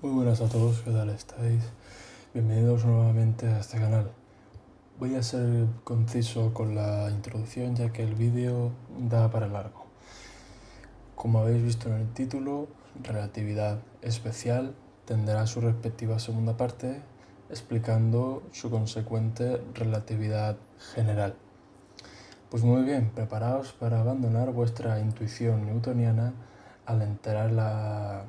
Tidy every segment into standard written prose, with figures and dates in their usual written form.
Muy buenas a todos, ¿qué tal estáis? Bienvenidos nuevamente a este canal. Voy a ser conciso con la introducción ya que el vídeo da para largo. Como habéis visto en el título, relatividad especial tendrá su respectiva segunda parte explicando su consecuente relatividad general. Pues muy bien, preparaos para abandonar vuestra intuición newtoniana al enterar la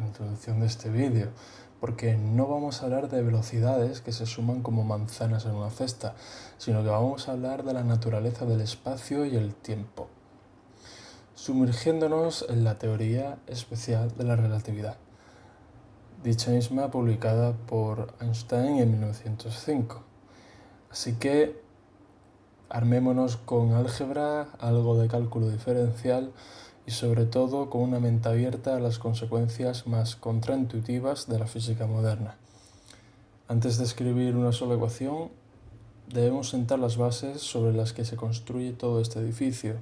introducción de este vídeo, porque no vamos a hablar de velocidades que se suman como manzanas en una cesta, sino que vamos a hablar de la naturaleza del espacio y el tiempo, sumergiéndonos en la teoría especial de la relatividad, dicha misma publicada por Einstein en 1905. Así que armémonos con álgebra, algo de cálculo diferencial y sobre todo con una mente abierta a las consecuencias más contraintuitivas de la física moderna. Antes de escribir una sola ecuación, debemos sentar las bases sobre las que se construye todo este edificio.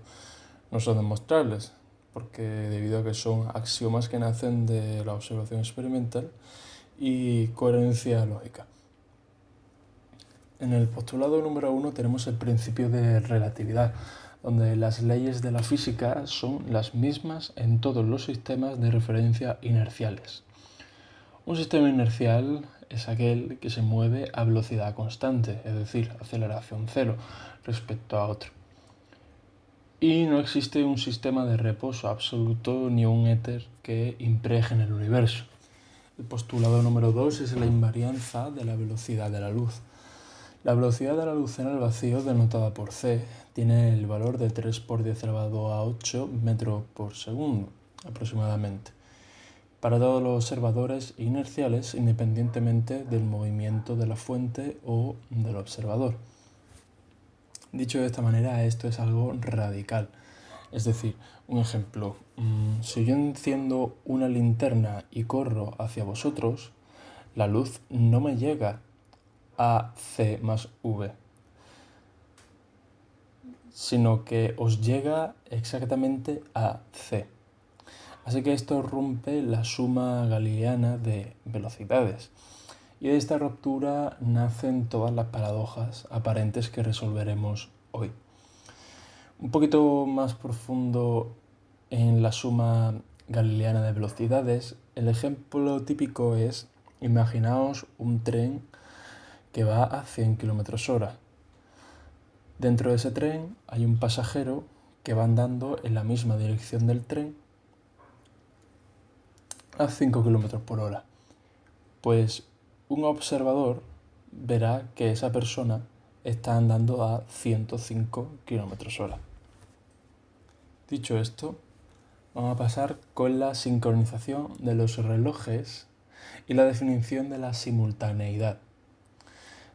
No son demostrables, porque debido a que son axiomas que nacen de la observación experimental y coherencia lógica. En el postulado número 1 tenemos el principio de relatividad, donde las leyes de la física son las mismas en todos los sistemas de referencia inerciales. Un sistema inercial es aquel que se mueve a velocidad constante, es decir, aceleración cero, respecto a otro. Y no existe un sistema de reposo absoluto ni un éter que impregne el universo. El postulado número 2 es la invarianza de la velocidad de la luz. La velocidad de la luz en el vacío, denotada por c, tiene el valor de 3 por 10 elevado a 8 metros por segundo, aproximadamente, para todos los observadores inerciales, independientemente del movimiento de la fuente o del observador. Dicho de esta manera, esto es algo radical. Es decir, un ejemplo, si yo enciendo una linterna y corro hacia vosotros, la luz no me llega a C más V, sino que os llega exactamente a C. Así que esto rompe la suma galileana de velocidades. Y de esta ruptura nacen todas las paradojas aparentes que resolveremos hoy. Un poquito más profundo en la suma galileana de velocidades, el ejemplo típico es, imaginaos un tren que va a 100 km/h. Dentro de ese tren hay un pasajero que va andando en la misma dirección del tren a 5 km/h. Pues un observador verá que esa persona está andando a 105 km/h. Dicho esto, vamos a pasar con la sincronización de los relojes y la definición de la simultaneidad.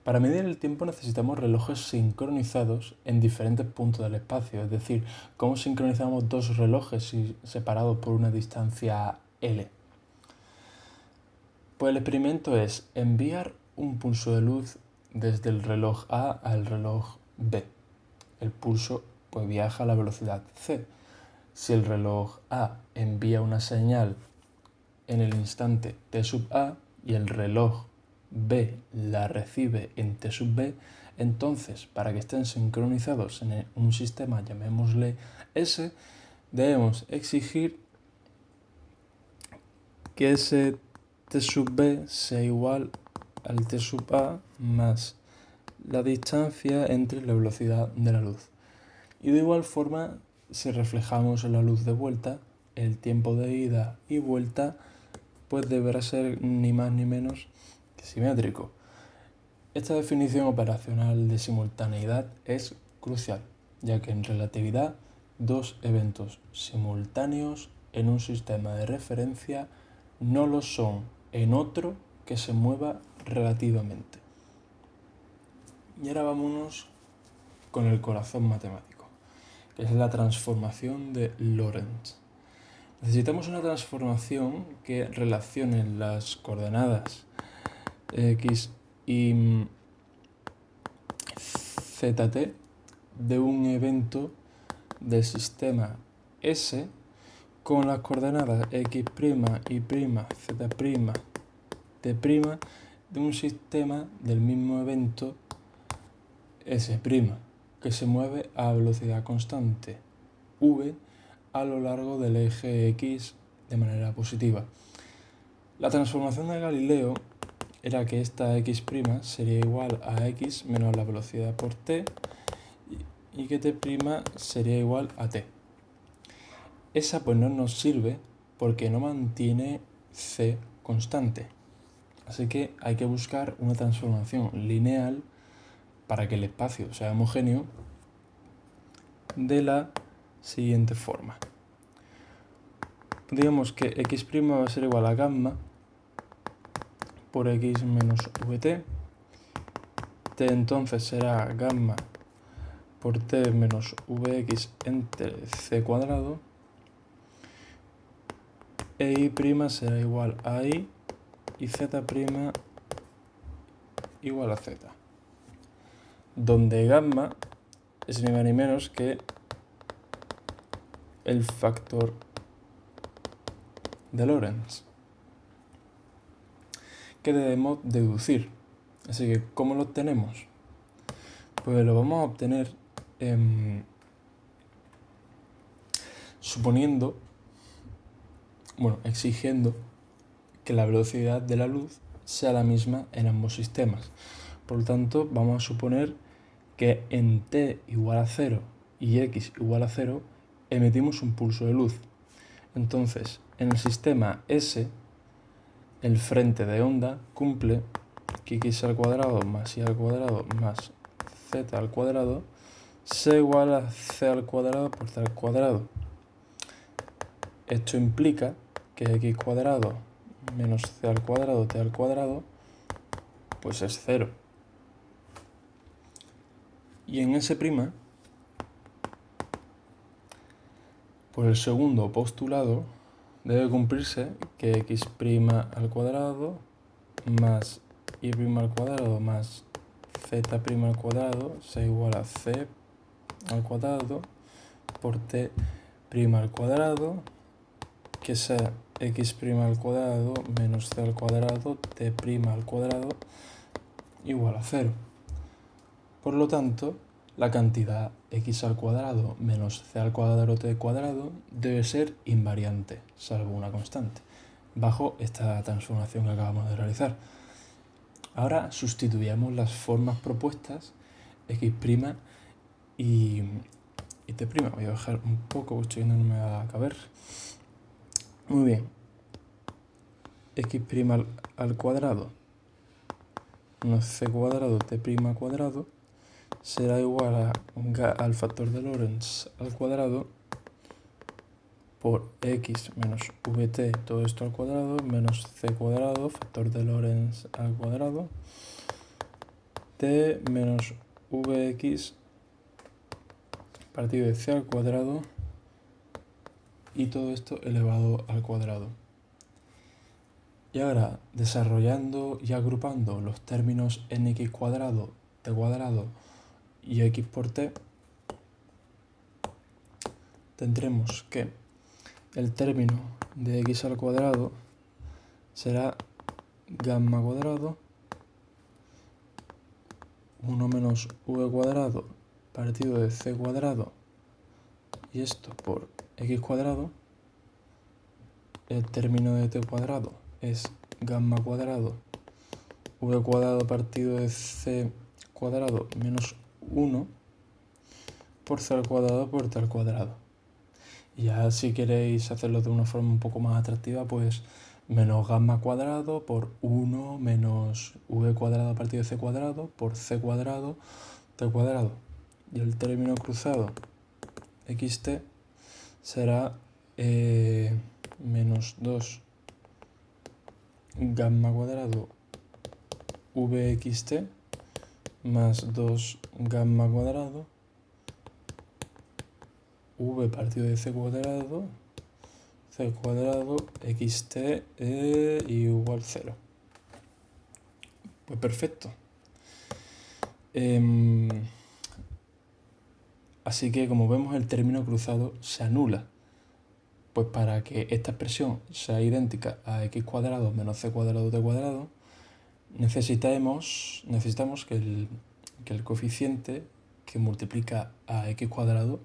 Para medir el tiempo necesitamos relojes sincronizados en diferentes puntos del espacio, es decir, ¿cómo sincronizamos dos relojes separados por una distancia L? Pues el experimento es enviar un pulso de luz desde el reloj A al reloj B. El pulso pues viaja a la velocidad c. Si el reloj A envía una señal en el instante t sub A y el reloj B la recibe en t sub B, entonces para que estén sincronizados en un sistema, llamémosle S, debemos exigir que ese t sub B sea igual al t sub A más la distancia entre la velocidad de la luz. Y de igual forma, si reflejamos la luz de vuelta, el tiempo de ida y vuelta pues deberá ser ni más ni menos que simétrico. Esta definición operacional de simultaneidad es crucial, ya que en relatividad dos eventos simultáneos en un sistema de referencia no lo son en otro que se mueva relativamente. Y ahora vámonos con el corazón matemático, que es la transformación de Lorentz. Necesitamos una transformación que relacione las coordenadas x y zt de un evento del sistema S con las coordenadas x', y', z', T' de un sistema del mismo evento S', que se mueve a velocidad constante v a lo largo del eje X de manera positiva. La transformación de Galileo era que esta X' sería igual a X menos la velocidad por t y que T' sería igual a t. Esa pues no nos sirve porque no mantiene c constante. Así que hay que buscar una transformación lineal para que el espacio sea homogéneo de la siguiente forma. Digamos que X' va a ser igual a gamma por X menos Vt. T entonces será gamma por T menos Vx entre c cuadrado. E Y' será igual a I y Z' igual a Z, donde gamma es ni más ni menos que el factor de Lorentz que debemos deducir. Así que, ¿cómo lo obtenemos? Pues lo vamos a obtener exigiendo que la velocidad de la luz sea la misma en ambos sistemas. Por lo tanto, vamos a suponer que en t igual a 0 y x igual a 0 emitimos un pulso de luz. Entonces, en el sistema S, el frente de onda cumple que x al cuadrado más y al cuadrado más z al cuadrado sea igual a c al cuadrado por c al cuadrado. Esto implica que x cuadrado menos c al cuadrado t al cuadrado pues es 0. Y en S', por el segundo postulado, debe cumplirse que x' al cuadrado más y' al cuadrado más z' al cuadrado sea igual a c al cuadrado por t' al cuadrado, que sea x' al cuadrado menos c al cuadrado t' al cuadrado igual a 0. Por lo tanto, la cantidad x al cuadrado menos c al cuadrado t cuadrado debe ser invariante, salvo una constante, bajo esta transformación que acabamos de realizar. Ahora sustituyamos las formas propuestas x' y t'. Voy a bajar un poco, estoy viendo que no me va a caber. Muy bien. X' al cuadrado menos c cuadrado t' cuadrado será igual al factor de Lorentz al cuadrado por x menos vt, todo esto al cuadrado, menos c cuadrado, factor de Lorentz al cuadrado, t menos vx partido de c al cuadrado y todo esto elevado al cuadrado. Y ahora, desarrollando y agrupando los términos en x cuadrado, t cuadrado y x por t, tendremos que el término de x al cuadrado será gamma cuadrado 1 menos v cuadrado partido de c cuadrado y esto por x cuadrado. El término de t cuadrado es gamma cuadrado v cuadrado partido de c cuadrado menos 1 por c al cuadrado por t al cuadrado. Y ya si queréis hacerlo de una forma un poco más atractiva, pues menos gamma cuadrado por 1 menos v cuadrado partido de c cuadrado por c cuadrado t cuadrado. Y el término cruzado xt será menos 2 gamma cuadrado vxt más 2 gamma cuadrado v partido de c cuadrado xt igual 0. Pues perfecto. Así que como vemos, el término cruzado se anula Pues para que esta expresión sea idéntica a x cuadrado menos c cuadrado t cuadrado, necesitamos que el coeficiente que multiplica a x cuadrado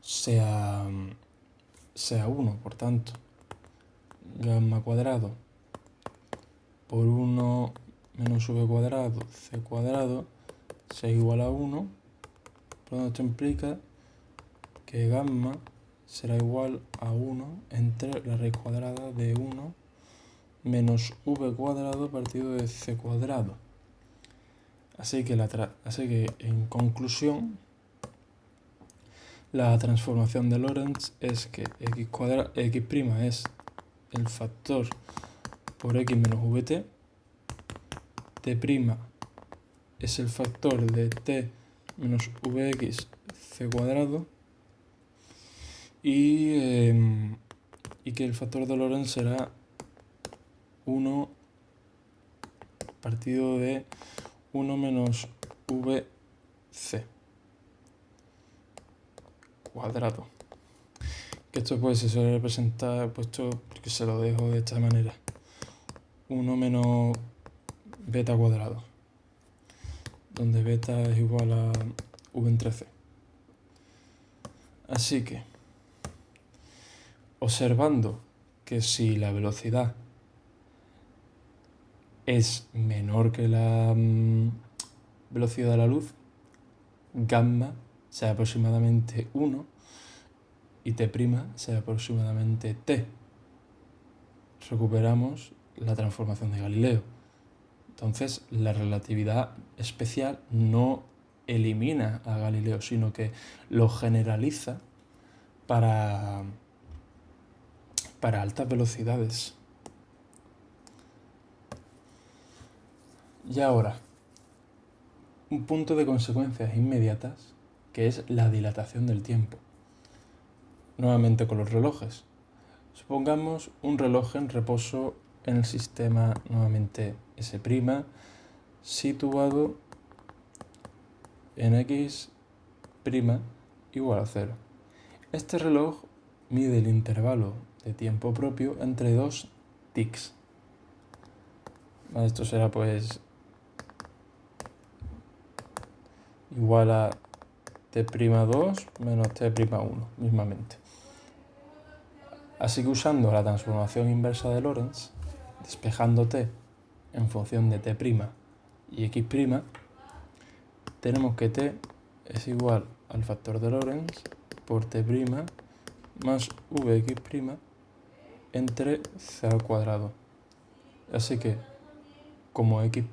sea 1. Por tanto, gamma cuadrado por 1 menos v cuadrado c cuadrado sea igual a 1. Por lo tanto, esto implica que gamma será igual a 1 entre la raíz cuadrada de 1 menos v cuadrado partido de c cuadrado. Así que en conclusión, la transformación de Lorentz es que x' es el factor por x menos vt, t' es el factor de t menos vx c cuadrado, y que el factor de Lorentz será 1 partido de 1 menos vc cuadrado. Que esto pues se suele representar, puesto porque se lo dejo de esta manera: 1 menos beta cuadrado, donde beta es igual a v entre c. Así que, observando que si la velocidad es menor que la velocidad de la luz, gamma sea aproximadamente 1 y t' sea aproximadamente t. Recuperamos la transformación de Galileo. Entonces, la relatividad especial no elimina a Galileo, sino que lo generaliza para altas velocidades. Y ahora, un punto de consecuencias inmediatas, que es la dilatación del tiempo. Nuevamente con los relojes. Supongamos un reloj en reposo en el sistema, nuevamente S', situado en x' igual a 0. Este reloj mide el intervalo de tiempo propio entre dos tics. Esto será pues igual a t'2 menos t'1, mismamente. Así que usando la transformación inversa de Lorentz, despejando t en función de t' y x', tenemos que t es igual al factor de Lorentz por t' más vx' entre c al cuadrado. Así que, como x'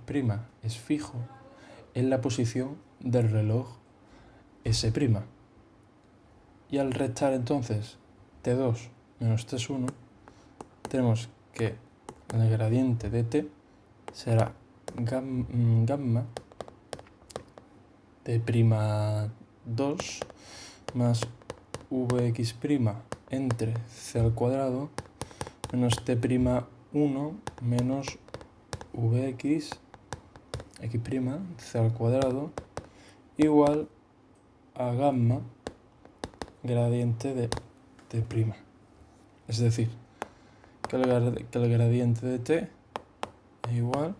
es fijo, es la posición del reloj S'. Y al restar entonces t2 menos t1, tenemos que el gradiente de t será gamma t'2 más vx' entre c al cuadrado menos t'1 menos vx x' c al cuadrado igual a gamma gradiente de t'. Es decir, que el gradiente de t es igual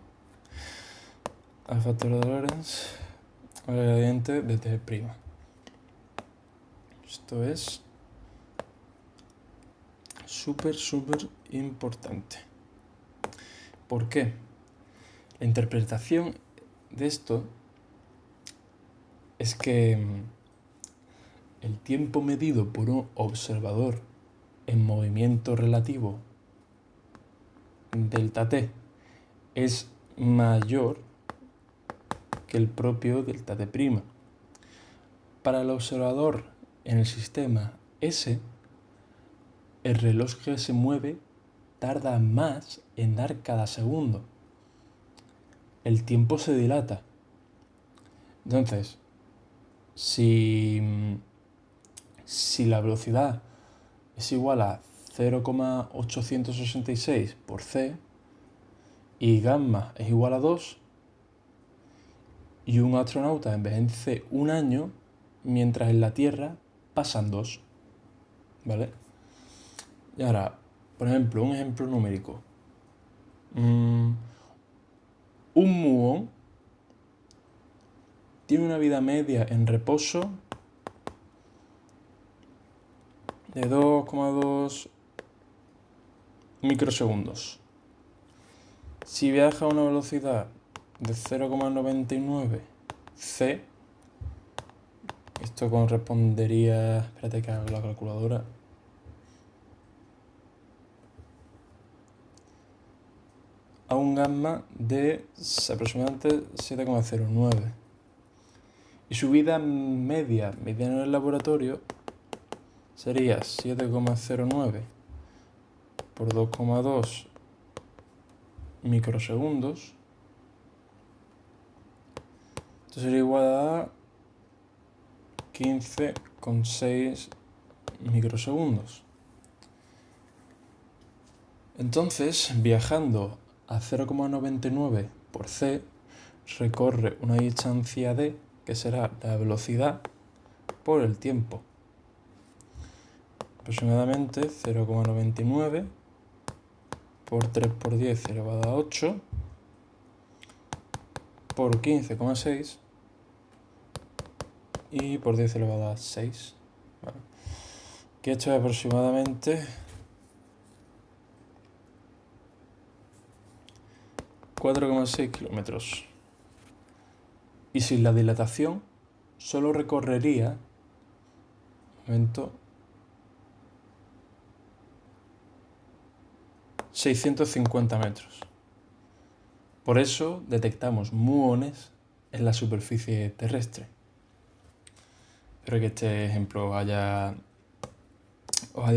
al factor de Lorentz al gradiente de t'. Esto es súper importante. ¿Por qué? La interpretación de esto es que el tiempo medido por un observador en movimiento relativo delta-t es mayor que el propio delta-t'. Para el observador en el sistema S, el reloj que se mueve tarda más en dar cada segundo. El tiempo se dilata. Entonces, si la velocidad es igual a 0,866 por c y gamma es igual a 2, y un astronauta envejece un año, mientras en la Tierra pasan 2, ¿vale? Y ahora, por ejemplo, un ejemplo numérico. Un muón tiene una vida media en reposo de 2,2 microsegundos. Si viaja a una velocidad de 0,99 c, esto correspondería, espérate que hago la calculadora, a un gamma de aproximadamente 7,09. Y su vida media medida en el laboratorio sería 7,09 por 2,2 microsegundos. Esto sería igual a 15,6 microsegundos. Entonces, viajando a 0,99 por c, recorre una distancia d, que será la velocidad por el tiempo. Aproximadamente 0,99 por 3 por 10 elevado a 8 por 15,6 y por 10 elevado a 6. ¿Vale? Que esto es aproximadamente 4,6 kilómetros. Y sin la dilatación solo recorrería 650 metros. Por eso detectamos muones en la superficie terrestre. Espero que este ejemplo os haya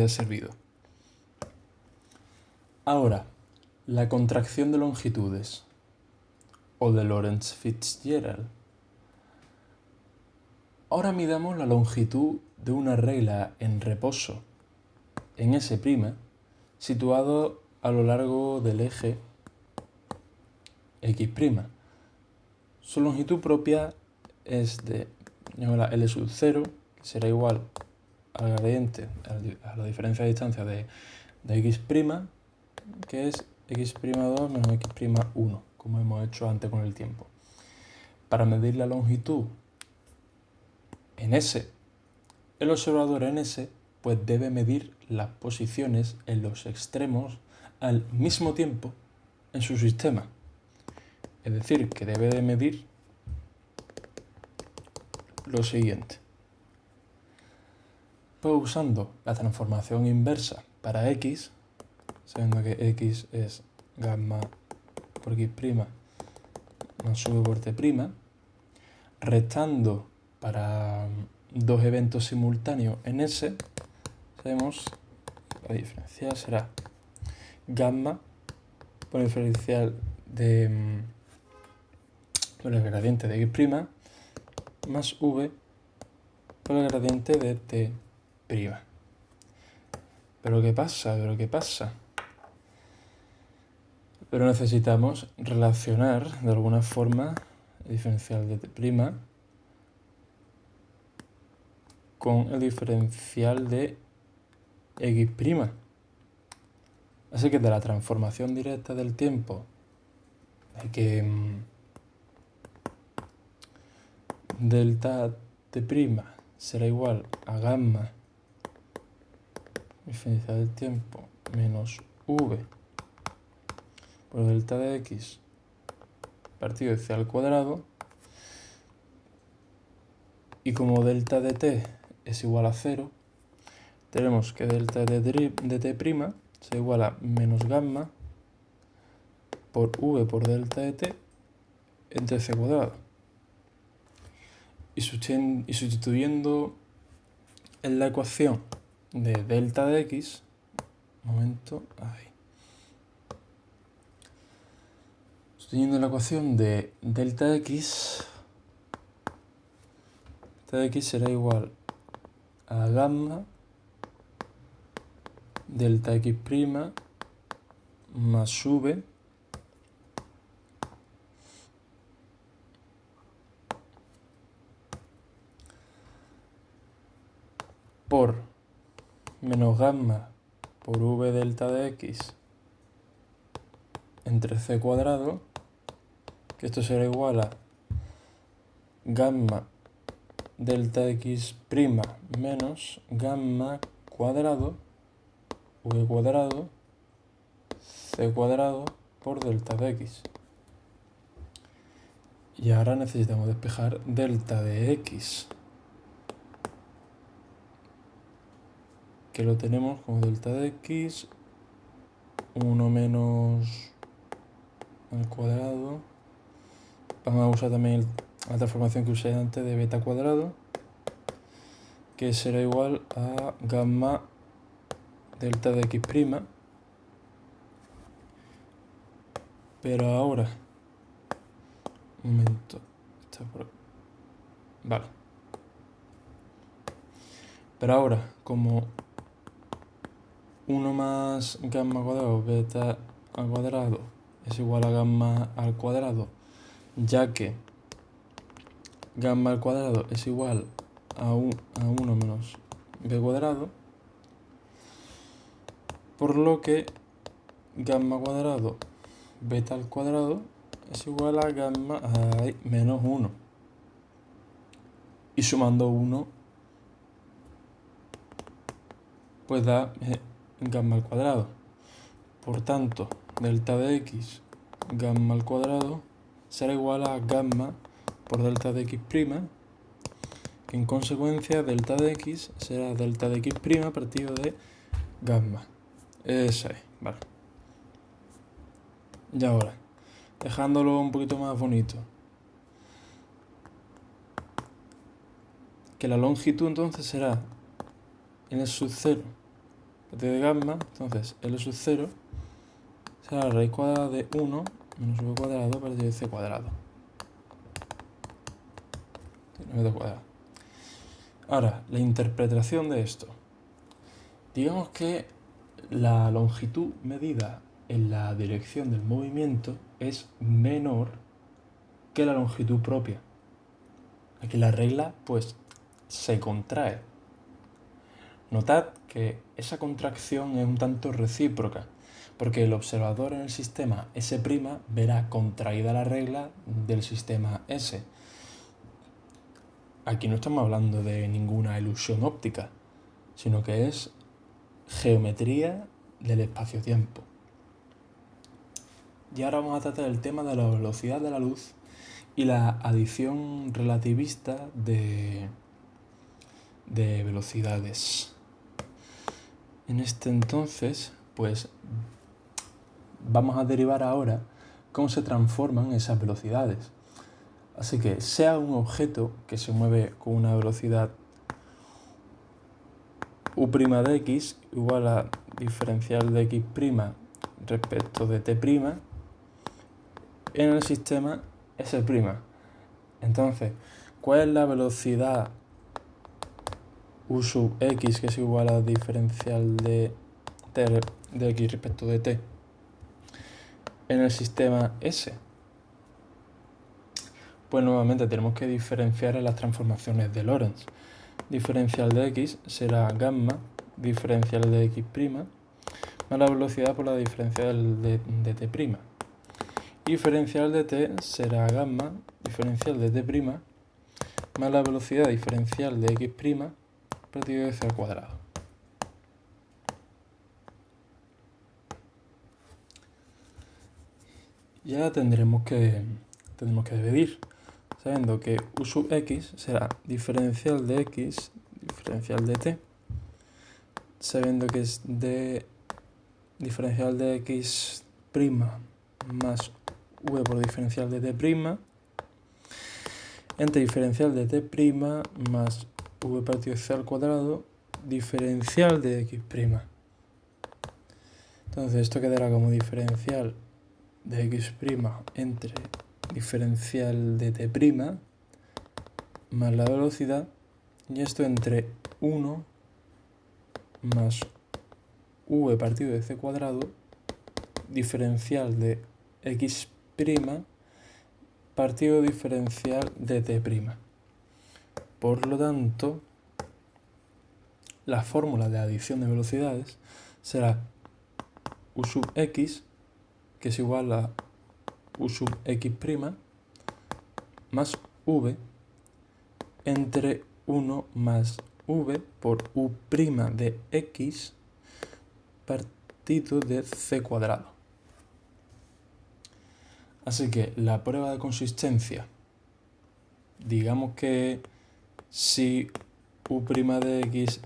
servido. Ahora, la contracción de longitudes o de Lorentz-Fitzgerald. Ahora midamos la longitud de una regla en reposo en S', situado a lo largo del eje X'. Su longitud propia es de L sub 0, que será igual al gradiente, a la diferencia de distancia de X', que es X'2 menos X'1, como hemos hecho antes con el tiempo. Para medir la longitud en S, el observador en S pues debe medir las posiciones en los extremos al mismo tiempo en su sistema. Es decir, que debe de medir lo siguiente. Pues usando la transformación inversa para X, sabiendo que X es gamma por X' más V por T', restando para dos eventos simultáneos en S, sabemos que la diferencial será gamma por el diferencial por el gradiente de X' más V por el gradiente de T'. ¿Pero qué pasa? Pero necesitamos relacionar de alguna forma el diferencial de T' con el diferencial de X'. Así que de la transformación directa del tiempo, de que delta T' será igual a gamma diferencial del tiempo menos V por delta de X partido de C al cuadrado, y como delta de T es igual a 0, tenemos que delta de T' será igual a menos gamma por V por delta de T entre C cuadrado. Y sustituyendo en la ecuación de delta de X, sustituyendo en la ecuación de delta X será igual a gamma delta X' más V por menos gamma por v delta de x entre c cuadrado, que esto será igual a gamma delta x' menos gamma cuadrado v cuadrado c cuadrado por delta de x. Y ahora necesitamos despejar delta de x, que lo tenemos como delta de x 1 menos al cuadrado. Vamos a usar también la transformación que usé antes de beta cuadrado, que será igual a gamma delta de x'. Pero ahora, un momento, está por... Vale. Pero ahora, como 1 más gamma cuadrado beta al cuadrado es igual a gamma al cuadrado, ya que gamma al cuadrado es igual a 1 menos b cuadrado, por lo que gamma cuadrado beta al cuadrado es igual a gamma menos 1. Y sumando 1, pues da gamma al cuadrado. Por tanto, delta de x gamma al cuadrado será igual a gamma por delta de x', que en consecuencia delta de x será delta de x' partido de gamma. Esa es, vale. Y ahora, dejándolo un poquito más bonito, que la longitud entonces será L sub 0 partido de gamma, entonces L sub 0 será la raíz cuadrada de 1 menos v cuadrado partido de c cuadrado. Ahora, la interpretación de esto. Digamos que la longitud medida en la dirección del movimiento es menor que la longitud propia. Aquí la regla pues se contrae. Notad que esa contracción es un tanto recíproca, porque el observador en el sistema S' verá contraída la regla del sistema S. Aquí no estamos hablando de ninguna ilusión óptica, sino que es geometría del espacio-tiempo. Y ahora vamos a tratar el tema de la velocidad de la luz y la adición relativista de velocidades. En este entonces, pues vamos a derivar ahora cómo se transforman esas velocidades. Así que sea un objeto que se mueve con una velocidad u' de x igual a diferencial de x' respecto de t' en el sistema S'. Entonces, ¿cuál es la velocidad u sub x que es igual a diferencial de t de x respecto de t en el sistema S? Pues nuevamente tenemos que diferenciar en las transformaciones de Lorentz. Diferencial de x será gamma diferencial de x' más la velocidad por la diferencial de t'. Diferencial de t será gamma diferencial de t' más la velocidad diferencial de x' partido de c al cuadrado. Y ahora tendremos que dividir, sabiendo que u sub x será diferencial de x diferencial de t, sabiendo que es de diferencial de x' más v por diferencial de t', entre diferencial de t' más v partido de c al cuadrado diferencial de x'. Entonces esto quedará como diferencial de x' entre diferencial de t' más la velocidad, y esto entre 1 más v partido de c cuadrado diferencial de x' partido diferencial de t'. Por lo tanto, la fórmula de adición de velocidades será u sub x, que es igual a u sub x' más v entre 1 más v por u' de x partido de c cuadrado. Así que la prueba de consistencia, digamos que si u' de x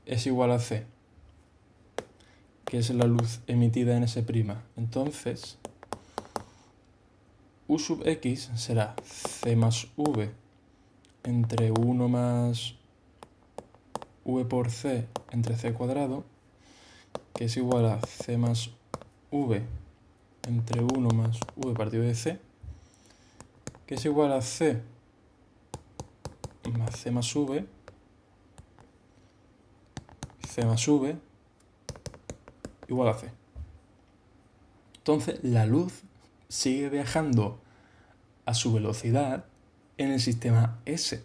es igual a c, que es la luz emitida en S', entonces u sub x será c más v entre 1 más v por c entre c cuadrado, que es igual a c más v entre 1 más v partido de c, que es igual a c más c más v igual a c. Entonces la luz sigue viajando a su velocidad en el sistema S.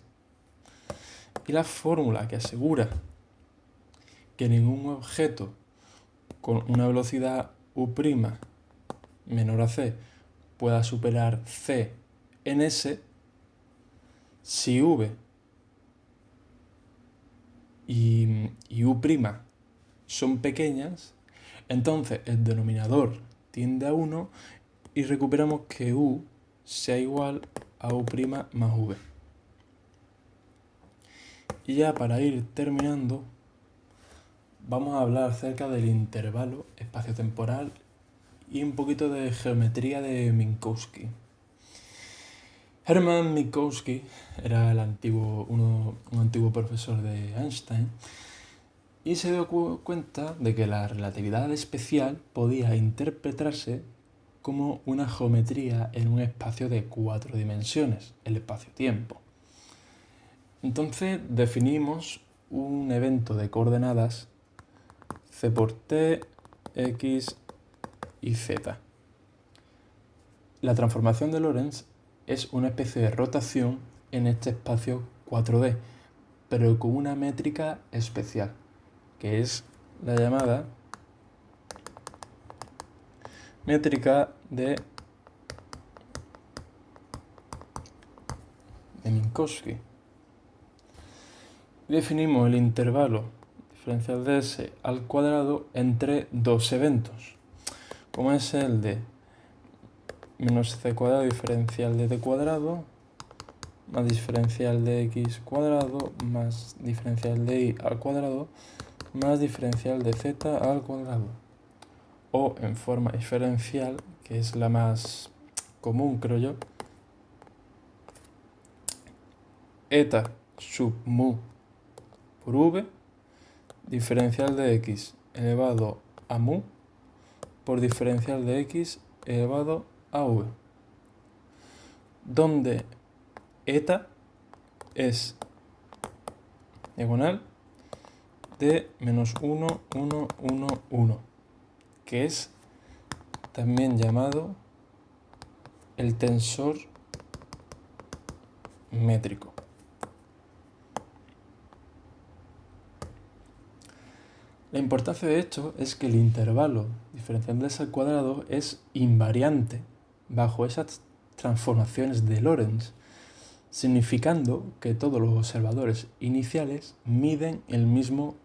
Y la fórmula que asegura que ningún objeto con una velocidad u' menor a c pueda superar c en S, si v y u' son pequeñas, entonces el denominador tiende a 1 y recuperamos que u sea igual a u' más v. Y ya para ir terminando, vamos a hablar acerca del intervalo espaciotemporal y un poquito de geometría de Minkowski. Hermann Minkowski era un antiguo profesor de Einstein y se dio cuenta de que la relatividad especial podía interpretarse como una geometría en un espacio de 4 dimensiones, el espacio-tiempo. Entonces definimos un evento de coordenadas c por t, x y z. La transformación de Lorentz es una especie de rotación en este espacio 4D, pero con una métrica especial, que es la llamada métrica de Minkowski. Definimos el intervalo diferencial de S al cuadrado entre dos eventos, como es el de menos c cuadrado diferencial de t cuadrado más diferencial de x cuadrado más diferencial de y al cuadrado más diferencial de z al cuadrado. O en forma diferencial, que es la más común, creo yo, eta sub mu por v diferencial de x elevado a mu por diferencial de x elevado a v, donde eta es diagonal de menos 1, 1, 1, 1, que es también llamado el tensor métrico. La importancia de esto es que el intervalo diferencial de S al cuadrado es invariante bajo esas transformaciones de Lorentz, significando que todos los observadores iniciales miden el mismo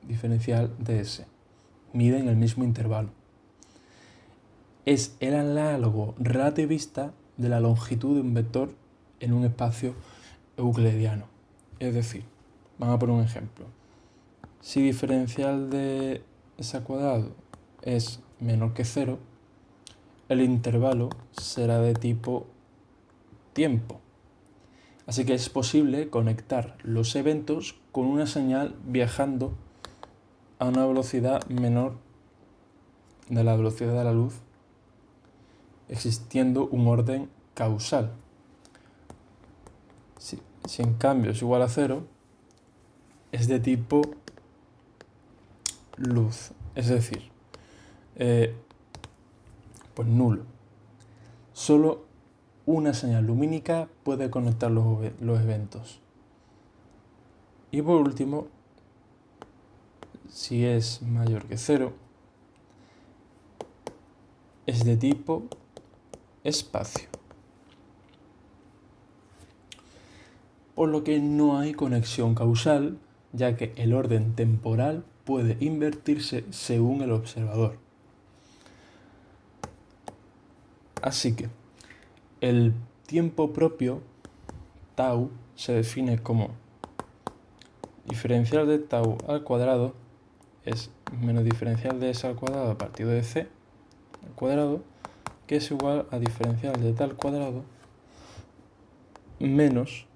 diferencial de S, miden el mismo intervalo. Es el análogo relativista de la longitud de un vector en un espacio euclidiano. Es decir, vamos a poner un ejemplo. Si diferencial de S al cuadrado es menor que 0, el intervalo será de tipo tiempo. Así que es posible conectar los eventos con una señal viajando a una velocidad menor de la velocidad de la luz, existiendo un orden causal. Si en cambio es igual a 0, es de tipo luz, es decir, pues nulo. Solo una señal lumínica puede conectar los eventos. Y por último, si es mayor que 0, es de tipo espacio, por lo que no hay conexión causal, ya que el orden temporal puede invertirse según el observador. Así que el tiempo propio, tau, se define como diferencial de tau al cuadrado es menos diferencial de s al cuadrado partido de c al cuadrado, que es igual a diferencial de tal cuadrado menos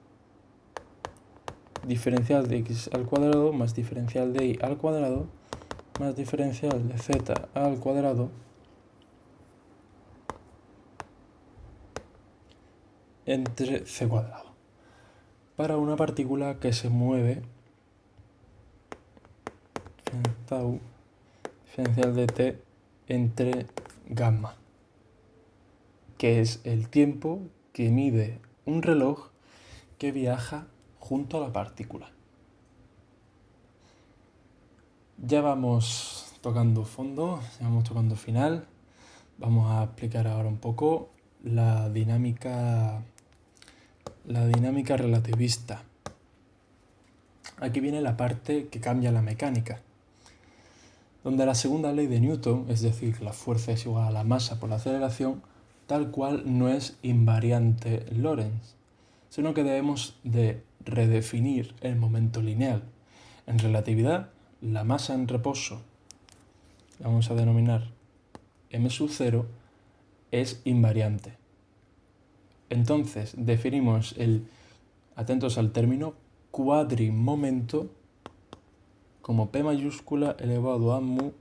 diferencial de x al cuadrado más diferencial de y al cuadrado más diferencial de z al cuadrado entre c cuadrado, para una partícula que se mueve en tau diferencial de t entre gamma, que es el tiempo que mide un reloj que viaja junto a la partícula. Ya vamos tocando fondo, ya vamos tocando final. Vamos a explicar ahora un poco la dinámica relativista. Aquí viene la parte que cambia la mecánica, donde la segunda ley de Newton, es decir, la fuerza es igual a la masa por la aceleración, tal cual no es invariante Lorentz, sino que debemos de redefinir el momento lineal. En relatividad, la masa en reposo, la vamos a denominar m sub 0, es invariante. Entonces definimos atentos al término, cuadrimomento como P mayúscula elevado a mu,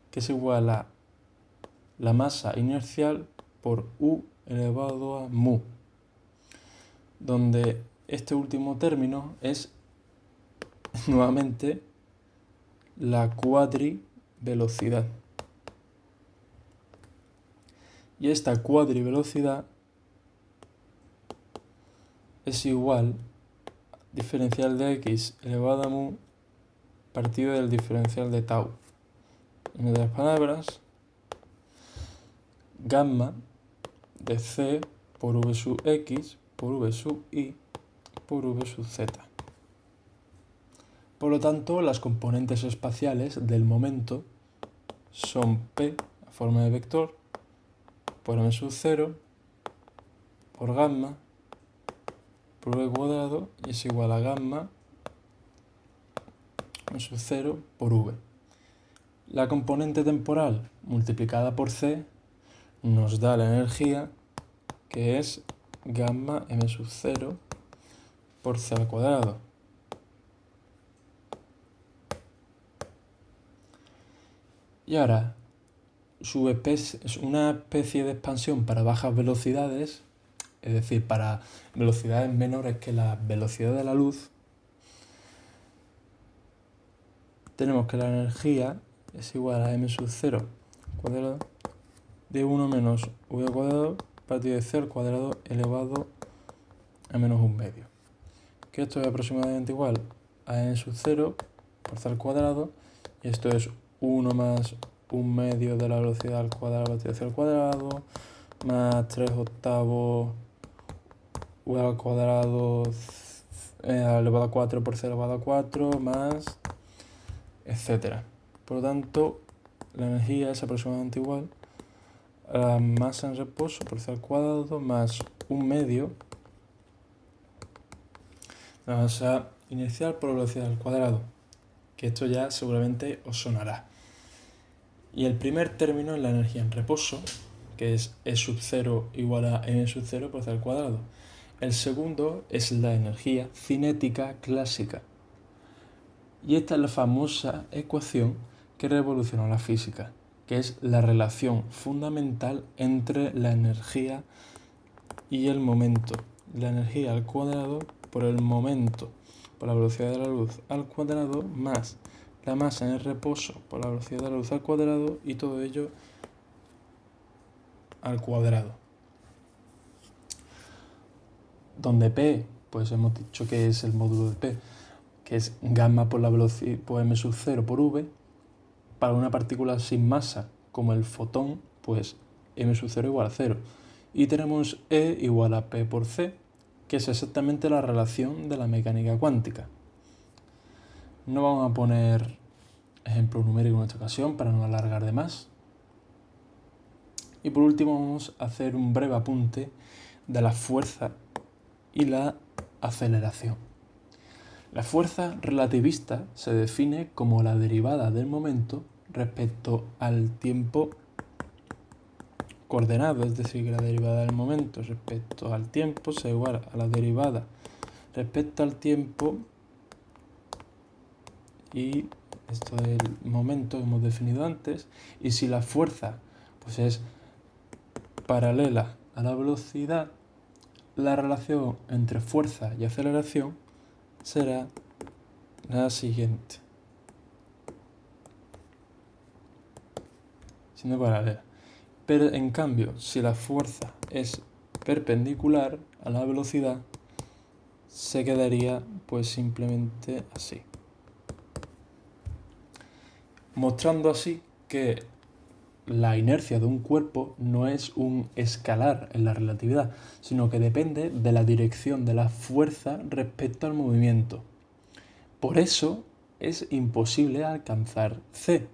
que es igual a la masa inercial por U elevado a mu, donde este último término es nuevamente la cuadrivelocidad. Y esta cuadrivelocidad es igual a diferencial de x elevado a mu partido del diferencial de tau. En otras palabras, gamma de c por v sub x por v sub y por v sub z. Por lo tanto, las componentes espaciales del momento son p, a forma de vector, por m sub 0, por gamma, por v cuadrado, y es igual a gamma m sub 0 por v. La componente temporal multiplicada por c nos da la energía, que es gamma m sub 0 por c al cuadrado. Y ahora, es una especie de expansión para bajas velocidades, es decir, para velocidades menores que la velocidad de la luz. Tenemos que la energía es igual a m sub 0 cuadrado de 1 menos v al cuadrado partido de c al cuadrado elevado a menos un medio. Que esto es aproximadamente igual a n sub 0 por c al cuadrado, y esto es 1 más un medio de la velocidad al cuadrado partido de c al cuadrado, más 3 octavos v al cuadrado elevado a 4 por c elevado a 4, más etcétera. Por lo tanto, la energía es aproximadamente igual a la masa en reposo por c al cuadrado más un medio la masa inicial por velocidad al cuadrado, que esto ya seguramente os sonará. Y el primer término es la energía en reposo, que es E sub 0 igual a m sub 0 por c al cuadrado. El segundo es la energía cinética clásica. Y esta es la famosa ecuación que revolucionó la física, que es la relación fundamental entre la energía y el momento. La energía al cuadrado por el momento por la velocidad de la luz al cuadrado más la masa en el reposo por la velocidad de la luz al cuadrado, y todo ello al cuadrado. Donde P, pues hemos dicho que es el módulo de P, que es gamma por la velocidad por m sub 0 por v. Para una partícula sin masa como el fotón, pues m sub 0 igual a 0. Y tenemos E igual a P por C, que es exactamente la relación de la mecánica cuántica. No vamos a poner ejemplo numérico en esta ocasión para no alargar de más. Y por último vamos a hacer un breve apunte de la fuerza y la aceleración. La fuerza relativista se define como la derivada del momento respecto al tiempo coordenado, es decir, que la derivada del momento respecto al tiempo sea igual a la derivada respecto al tiempo, y esto del momento que hemos definido antes, y si la fuerza pues es paralela a la velocidad, la relación entre fuerza y aceleración será la siguiente, siendo paralela. Pero en cambio, si la fuerza es perpendicular a la velocidad, se quedaría pues simplemente así. Mostrando así que la inercia de un cuerpo no es un escalar en la relatividad, sino que depende de la dirección de la fuerza respecto al movimiento. Por eso es imposible alcanzar C.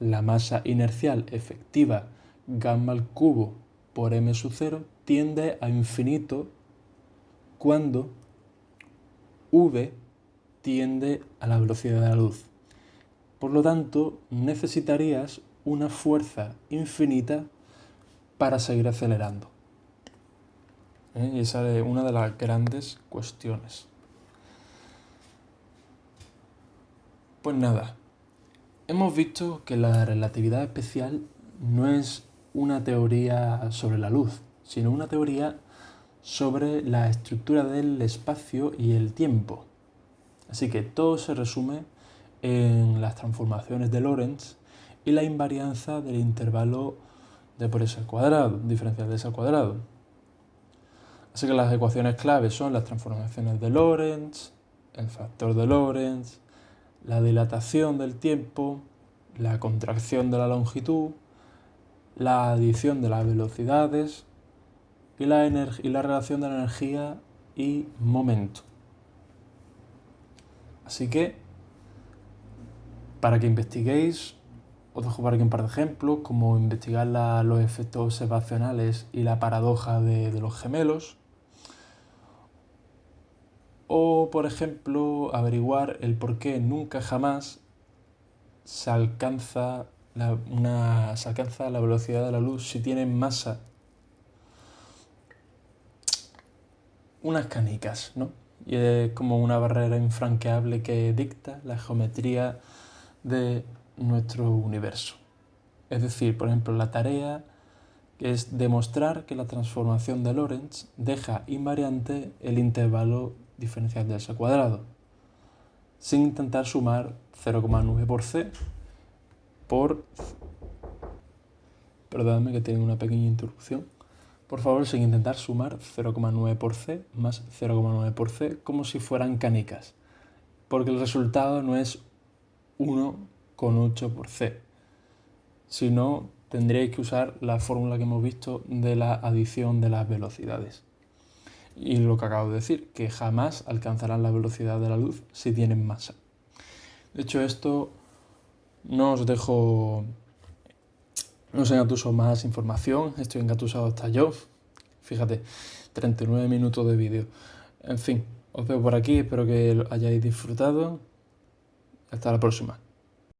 La masa inercial efectiva gamma al cubo por m sub 0 tiende a infinito cuando v tiende a la velocidad de la luz. Por lo tanto, necesitarías una fuerza infinita para seguir acelerando. Y esa es una de las grandes cuestiones. Pues nada, hemos visto que la relatividad especial no es una teoría sobre la luz, sino una teoría sobre la estructura del espacio y el tiempo. Así que todo se resume en las transformaciones de Lorentz y la invarianza del intervalo de por S al cuadrado, diferencial de S al cuadrado. Así que las ecuaciones claves son las transformaciones de Lorentz, el factor de Lorentz, la dilatación del tiempo, la contracción de la longitud, la adición de las velocidades y la relación de la energía y momento. Así que, para que investiguéis, os dejo por aquí un par de ejemplos, como investigar los efectos observacionales y la paradoja de los gemelos. O, por ejemplo, averiguar el por qué nunca jamás se alcanza la velocidad de la luz si tienen masa unas canicas, ¿no? Y es como una barrera infranqueable que dicta la geometría de nuestro universo. Es decir, por ejemplo, la tarea es demostrar que la transformación de Lorentz deja invariante el intervalo diferencial de S cuadrado, sin intentar sumar 0,9 por C por... Perdóname que tengo una pequeña interrupción. Por favor, sin intentar sumar 0,9 por C más 0,9 por C como si fueran canicas, porque el resultado no es 1,8 por C, sino tendréis que usar la fórmula que hemos visto de la adición de las velocidades. Y lo que acabo de decir, que jamás alcanzarán la velocidad de la luz si tienen masa. De hecho, esto no os dejo... No os engatuso más información, estoy engatusado hasta yo. Fíjate, 39 minutos de vídeo. En fin, os veo por aquí, espero que lo hayáis disfrutado. Hasta la próxima.